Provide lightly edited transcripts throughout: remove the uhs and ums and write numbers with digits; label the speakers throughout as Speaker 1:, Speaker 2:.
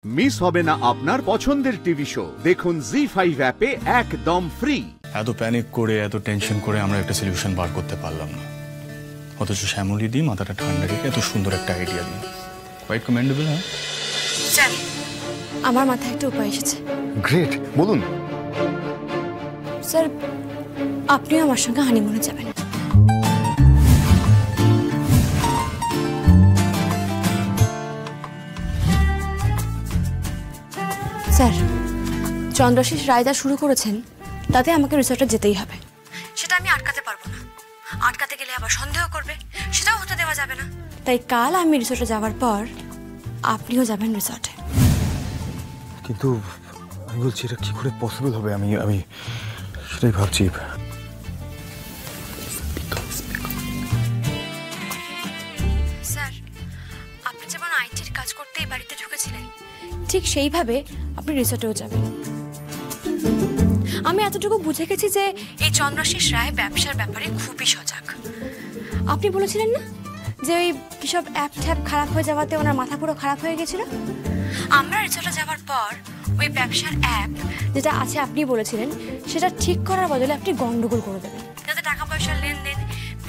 Speaker 1: Miss হবে না আপনার পছন্দের টিভি শো। দেখুন জি5 অ্যাপে একদম ফ্রি।
Speaker 2: এত প্যানিক করে এত টেনশন করে আমরা একটা সলিউশন বার করতে পারলাম না, অথচ শ্যামলী দি মাথাটা ঠান্ডা রেখে এত সুন্দর একটা আইডিয়া দিন। Quite commendable. হ্যাঁ
Speaker 3: স্যার, আমার মাথায় একটা উপায় এসেছে।
Speaker 4: গ্রেট, বলুন।
Speaker 3: স্যার, আপনিও আমার সঙ্গে হানিমুনে যাবেন। স্যার, চন্দ্রাশিস রায় যা শুরু করেছেন তাতে আমাকে রিসর্টে যেতেই হবে। সেটা আমি আটকাতে পারবো না। আটকাতে গেলে আবার সন্দেহ করবে, সেটাও হতে দেওয়া যাবে না। তাই কাল আমি রিসর্টে যাওয়ার পর আপনিও যাবেন রিসর্টে।
Speaker 4: কিন্তু আমি বলছি এটা কি করে পসিবল হবে? আমি সেটাই ভাবছি।
Speaker 3: স্যার, আপনি যেমন আইটির কাজ করতে এই বাড়িতে ঢুকেছিলেন, ঠিক সেইভাবে আপনি রিসর্টেও যাবেন। আমি এতটুকু বুঝে গেছি যে এই চন্দ্রাশিস রায় ব্যবসার ব্যাপারে খুবই সজাগ। আপনি বলেছিলেন না যে ওই কিসব অ্যাপ ট্যাপ খারাপ হয়ে যাওয়াতে ওনার মাথা পুরো খারাপ হয়ে গেছিল? আমরা রিসর্টে যাওয়ার পর ওই ব্যবসার অ্যাপ যেটা আছে আপনি বলেছিলেন সেটা ঠিক করার বদলে আপনি গন্ডগোল করে দেবেন, যাতে টাকা পয়সার লেনদেন,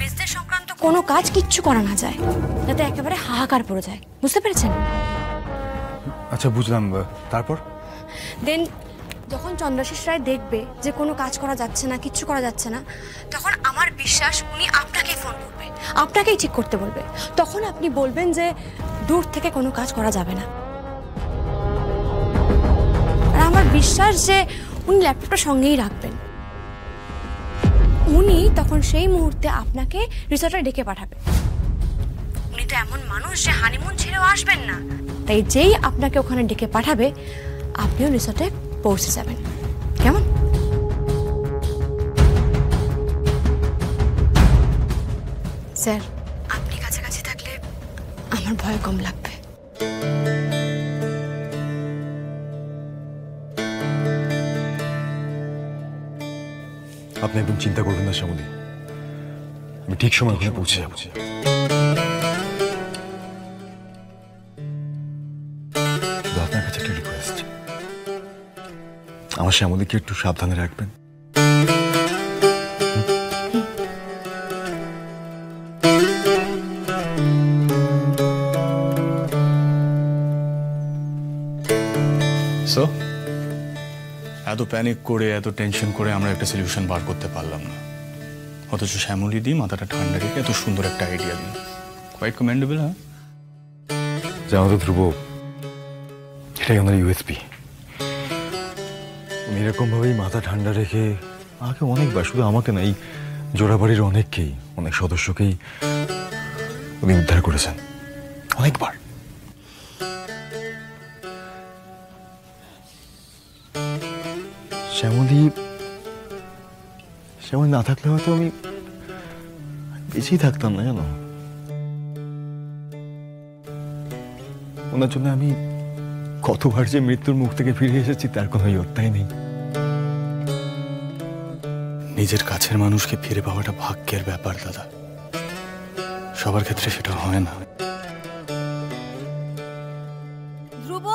Speaker 3: বিজনেস সংক্রান্ত কোনো কাজ কিচ্ছু করা না যায়, যাতে একেবারে হাহাকার পড়ে যায়। বুঝতে পেরেছেন?
Speaker 4: আচ্ছা, বুঝলাম। তারপর
Speaker 3: দেন যখন চন্দ্রাশিস রায় দেখবে যে কোনো কাজ করা যাচ্ছে না, কিচ্ছু করা যাচ্ছে না, তখন আমার বিশ্বাস উনি আপনাকেই ফোন করবে, আপনাকেই ঠিক করতে বলবে। তখন আপনি বলবেন যে দূর থেকে কোনো কাজ করা যাবে না। আর আমার বিশ্বাস যে উনি ল্যাপটপটা সঙ্গেই রাখবেন। উনি তখন সেই মুহূর্তে আপনাকে রিসর্টে ডেকে পাঠাবে। উনি তো এমন মানুষ যে হানিমুন ছেড়েও আসবেন না। তাই যেই আপনাকে ওখানে ডেকে পাঠাবে আপনিও রিসর্টে পৌঁছে যাবেন। কেমন? স্যার, আপনি কাছাকাছি থাকলে আমার ভয় কম লাগবে।
Speaker 4: আপনি একদম চিন্তা করবেন না শ্যামলী, আমি ঠিক সময় ওখানে পৌঁছে যাবো। আপনার কাছে একটা রিকোয়েস্ট, আমার শ্যামলীকে একটু সাবধানে রাখবেন।
Speaker 2: সো এত প্যানিক করে এত টেনশন করে আমরা একটা সলিউশন বার করতে পারলাম না, অথচ শ্যামলী দি মাথাটা ঠান্ডা রেখে এত সুন্দর একটা আইডিয়া দিন। Quite commendable. হ্যাঁ
Speaker 4: জানো তো ধ্রুব, এটাই ওনার ইউএসপি। উনি এরকম ভাবেই মাথা ঠান্ডা রেখে আমাকে অনেকবার, শুধু আমাকে না, এই জোড়াবাড়ির অনেককেই, অনেক সদস্যকেই উনি উদ্ধার করেছেন অনেকবার। শ্যামলী না থাকলে হয়তো আমি বেঁচেই থাকতাম না, জানো। ওনার জন্য আমি কতবার যে মৃত্যুর মুখ থেকে ফিরে এসেছি তার কোনো ইয়ত্তাই নেই।
Speaker 2: নিজের কাছের মানুষকে ফিরে পাওয়াটা ভাগ্যের ব্যাপার দাদা, সবার ক্ষেত্রে সেটা হয় না।
Speaker 5: ধ্রুব,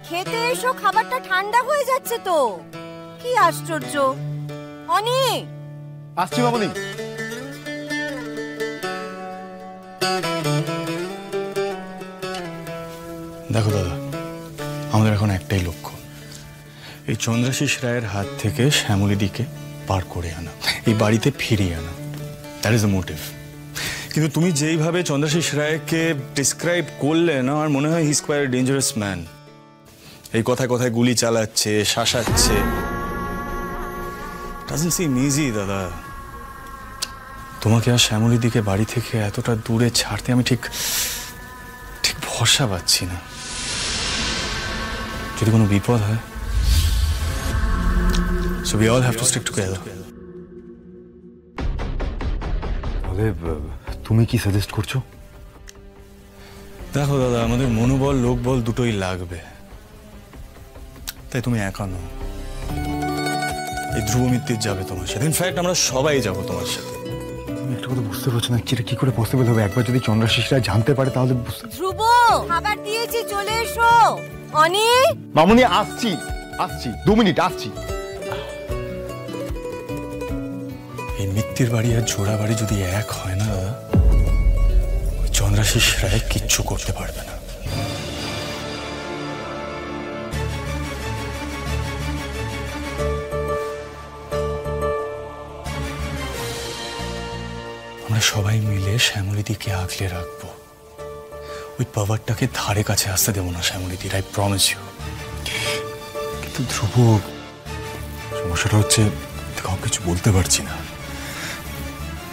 Speaker 5: খেতে এসো, খাবারটা ঠান্ডা হয়ে যাচ্ছে তো। কি আশ্চর্য! অনি,
Speaker 4: আসছি মামনি।
Speaker 2: দেখো দাদা, আমাদের এখন একটাই লক্ষ্য, এই চন্দ্রাশিস রায়ের হাত থেকে শ্যামলী দিকে পার করে আনা, এই বাড়িতে ফিরিয়ে আনা। That is the motive. কিন্তু তুমি যেইভাবে চন্দ্রাশিস রায়কে ডিসক্রাইব করলে না, আমার মনে হয় he is quite dangerous man. এই কথায় কথায় গুলি চালাচ্ছে, শাসাচ্ছে। ডাজন্ট সিম ইজি দাদা। তোমাকে আর শ্যামলী দিকে বাড়ি থেকে এতটা দূরে ছাড়তে আমি ঠিক ভরসা পাচ্ছি না। যদি কোনো বিপদ হয়, so we all have to stick together.
Speaker 4: তাহলে তুমি কি সাজেস্ট করছো?
Speaker 2: দেখো দাদা, আমাদের মনোবল লোকবল দুটোই লাগবে। তাই তুমি একা নও, এই ধ্রুব মিত্তির যাবে তোমার সাথে। ইনফ্যাক্ট আমরা সবাই যাবো তোমার সাথে।
Speaker 4: আমি একটা কথা বুঝতে পারছি না, কি করে পসিবল হবে? একবার যদি চন্দ্রাশিস রায় জানতে পারে তাহলে।
Speaker 5: ধ্রুব, খাবার দিয়েছি, চলে এসো। অনি,
Speaker 4: মামুনি আসছি আসছি, 2 মিনিট আসছি।
Speaker 2: এই মিত্তির বাড়ি আর জোড়া বাড়ি যদি এক হয় না, ওই চন্দ্রাশিস রায় কিচ্ছু করতে পারবে না। আমরা সবাই মিলে শ্যামলীদিকে আগলে রাখবো। ওই পাওয়ারটাকে ধারে কাছে আসতে দেবো না শ্যামলীদির, আই প্রমিস ইউ।
Speaker 4: কিন্তু ধ্রুব, সমস্যাটা হচ্ছে কাউকে কিছু বলতে পারছি না।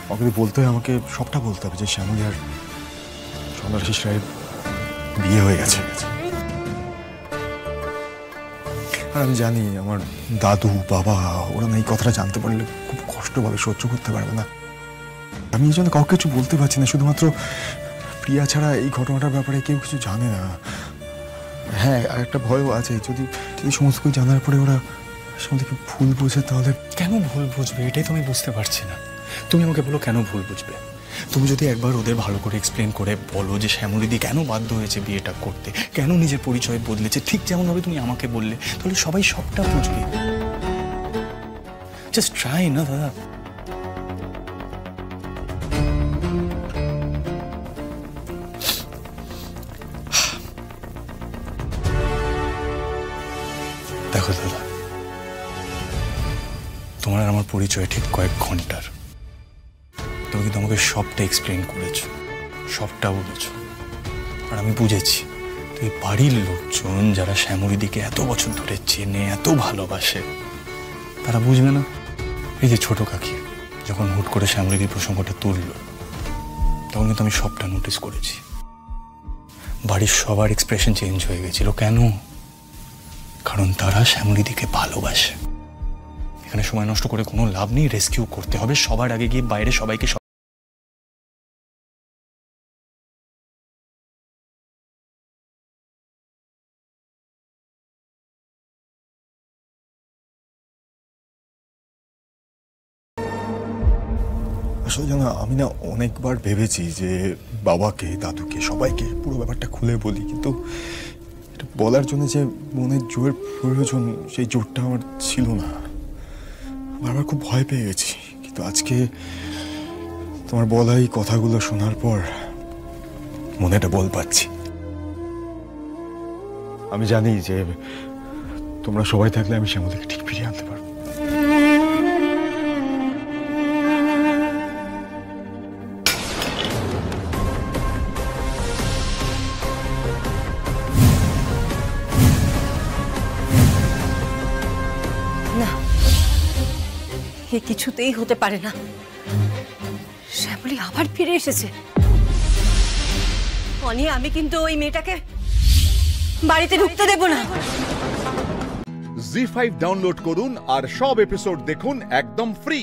Speaker 4: আমাকে বলতে হয়, আমাকে সবটা বলতে হবে যে শ্যামলী আর চন্দ্রাশিস রায়ের বিয়ে হয়ে গেছে। আর আমি জানি আমার দাদু বাবা ওরা না এই কথাটা জানতে পারলে খুব কষ্ট পাবে, সহ্য করতে পারবে না। আমি এই জন্য কাউকে কিছু বলতে পারছি না। শুধুমাত্র প্রিয়া ছাড়া এই ঘটনাটার ব্যাপারে কেউ কিছু জানে না। হ্যাঁ, আর একটা ভয়ও আছে, যদি সমস্ত কিছু জানার পরে ওরা শ্যামলীকে ভুল বোঝে তাহলে।
Speaker 2: কেন ভুল বুঝবে এটাই তো আমি বুঝতে পারছি না। তুমি আমাকে বলো কেন ভুল বুঝবে? তুমি যদি একবার ওদের ভালো করে এক্সপ্লেন করে বলো যে শ্যামলীদি কেন বাধ্য হয়েছে বিয়েটা করতে, কেন নিজের পরিচয় বদলেছে, ঠিক যেমনভাবে তুমি আমাকে বললে, তাহলে সবাই সবটা বুঝবে। জাস্ট ট্রাই না দাদা। দেখো দাদা, তোমার আর আমার পরিচয় ঠিক কয়েক ঘন্টার। তুমি কিন্তু আমাকে সবটা এক্সপ্লেন করেছো, সবটা বলেছো, আর আমি বুঝেছি তুই বাড়ির লোকজন যারা শ্যামলীদিকে এত বছর ধরে চেনে, এত ভালোবাসে, তারা বুঝবে না। এই যে ছোট কাকি যখন হুট করে শ্যামলীদির প্রসঙ্গটা তুলল, তখন কিন্তু আমি সবটা নোটিস করেছি। বাড়ির সবার এক্সপ্রেশন চেঞ্জ হয়ে গেছিল। কেন? কারণ তারা শ্যামলীদিকে ভালোবাসে। এখানে সময় নষ্ট করে কোনো লাভ নেই, রেস্কিউ করতে হবে। সবার আগে গিয়ে বাইরে সবাইকে
Speaker 4: আসলে জানো, আমি না অনেকবার ভেবেছি যে বাবাকে দাদুকে সবাইকে পুরো ব্যাপারটা খুলে বলি, কিন্তু এটা বলার জন্য যে মনের জোরের প্রয়োজন, সেই জোরটা আমার ছিল না। বারবার খুব ভয় পেয়ে গেছি, কিন্তু আজকে তোমার বলা এই কথাগুলো শোনার পর মনে একটা বল পাচ্ছি। আমি জানি যে তোমরা সবাই থাকলে আমি শ্যামলীকে ঠিক ফিরিয়ে আনতে পারবো।
Speaker 5: না, এ কিছুতেই হতে পারে না। শ্যামলী আবার ফিরে এসেছে। অনি, আমি কিন্তু ওই মেয়েটাকে বাড়িতে ঢুকতে দেব না।
Speaker 1: জি5 ডাউনলোড করুন আর সব এপিসোড দেখুন একদম ফ্রি।